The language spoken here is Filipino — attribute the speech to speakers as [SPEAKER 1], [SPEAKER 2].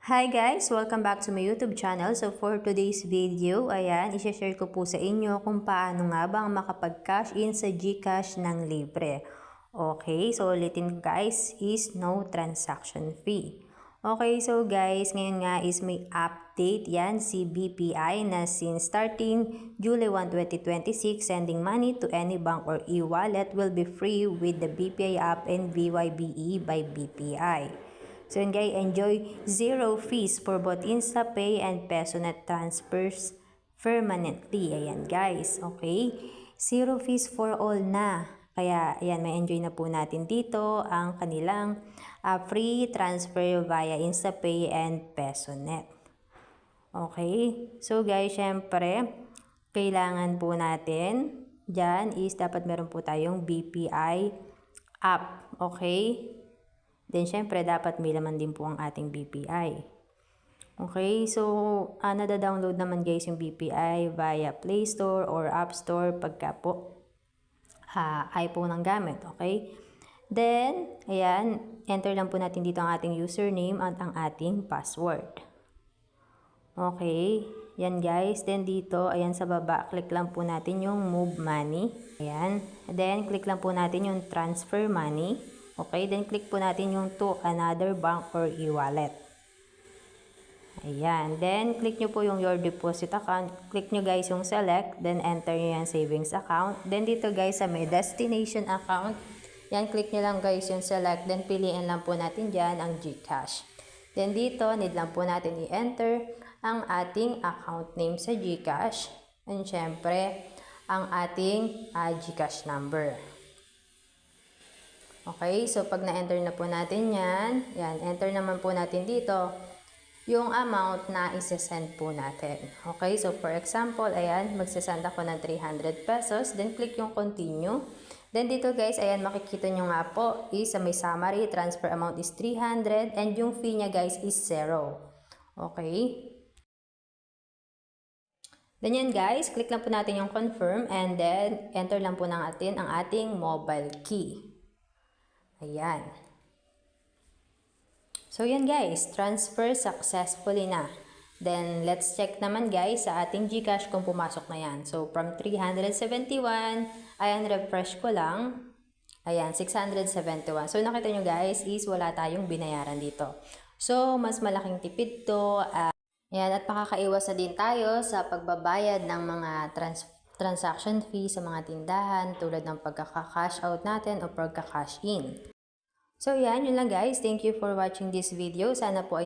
[SPEAKER 1] Hi guys! Welcome back to my YouTube channel. So for today's video, ayan, i-share ko po sa inyo kung paano nga bang makapag-cash in sa GCash ng libre. Okay, so ulitin guys, is no transaction fee. Okay, so guys, ngayon nga is may update yan si BPI na since starting July 1, 2026, sending money to any bank or e-wallet will be free with the BPI app and VYBE by BPI. So yun guys, enjoy zero fees for both InstaPay and PesoNet transfers permanently. Ayan guys, okay? Zero fees for all na. Kaya ayan, may enjoy na po natin dito ang kanilang free transfer via InstaPay and PesoNet. Okay? So guys, syempre, kailangan po natin dyan is dapat meron po tayong BPI app. Okay? Then, syempre, dapat may laman din po ang ating BPI. Okay, so, nada-download naman guys yung BPI via Play Store or App Store pagka po iPhone ang gamit. Okay? Then, ayan, enter lang po natin dito ang ating username at ang ating password. Okay, yan guys. Then, dito, ayan sa baba, click lang po natin yung Move Money. Ayan. Then, click lang po natin yung Transfer Money. Okay, then click po natin yung to another bank or e-wallet. Ayan, then click nyo po yung your deposit account. Click nyo guys yung select, then enter nyo yung savings account. Then dito guys sa may destination account, yan click nyo lang guys yung select, then piliin lang po natin dyan ang GCash. Then dito, need lang po natin i-enter ang ating account name sa GCash. And syempre, ang ating GCash number. Okay, so pag na-enter na po natin yan, enter naman po natin dito yung amount na isi-send po natin. Okay, so for example, ayan, magsisend ako ng 300 pesos, then click yung continue. Then dito guys, ayan, makikita nyo nga po, is sa may summary, transfer amount is 300, and yung fee niya guys is 0. Okay. Then yan guys, click lang po natin yung confirm, and then enter lang po natin ang ating mobile key. Ayan. So, yan guys. Transfer successfully na. Then, let's check naman guys sa ating GCash kung pumasok na yan. So, from 371, ayan, refresh ko lang. Ayan, 671. So, nakita nyo guys is wala tayong binayaran dito. So, mas malaking tipid to. Ayan, at makakaiwas na din tayo sa pagbabayad ng mga transaction fee sa mga tindahan tulad ng pagkaka-cash out natin o pagka-cash in. So yan, yun lang guys. Thank you for watching this video. Sana po ay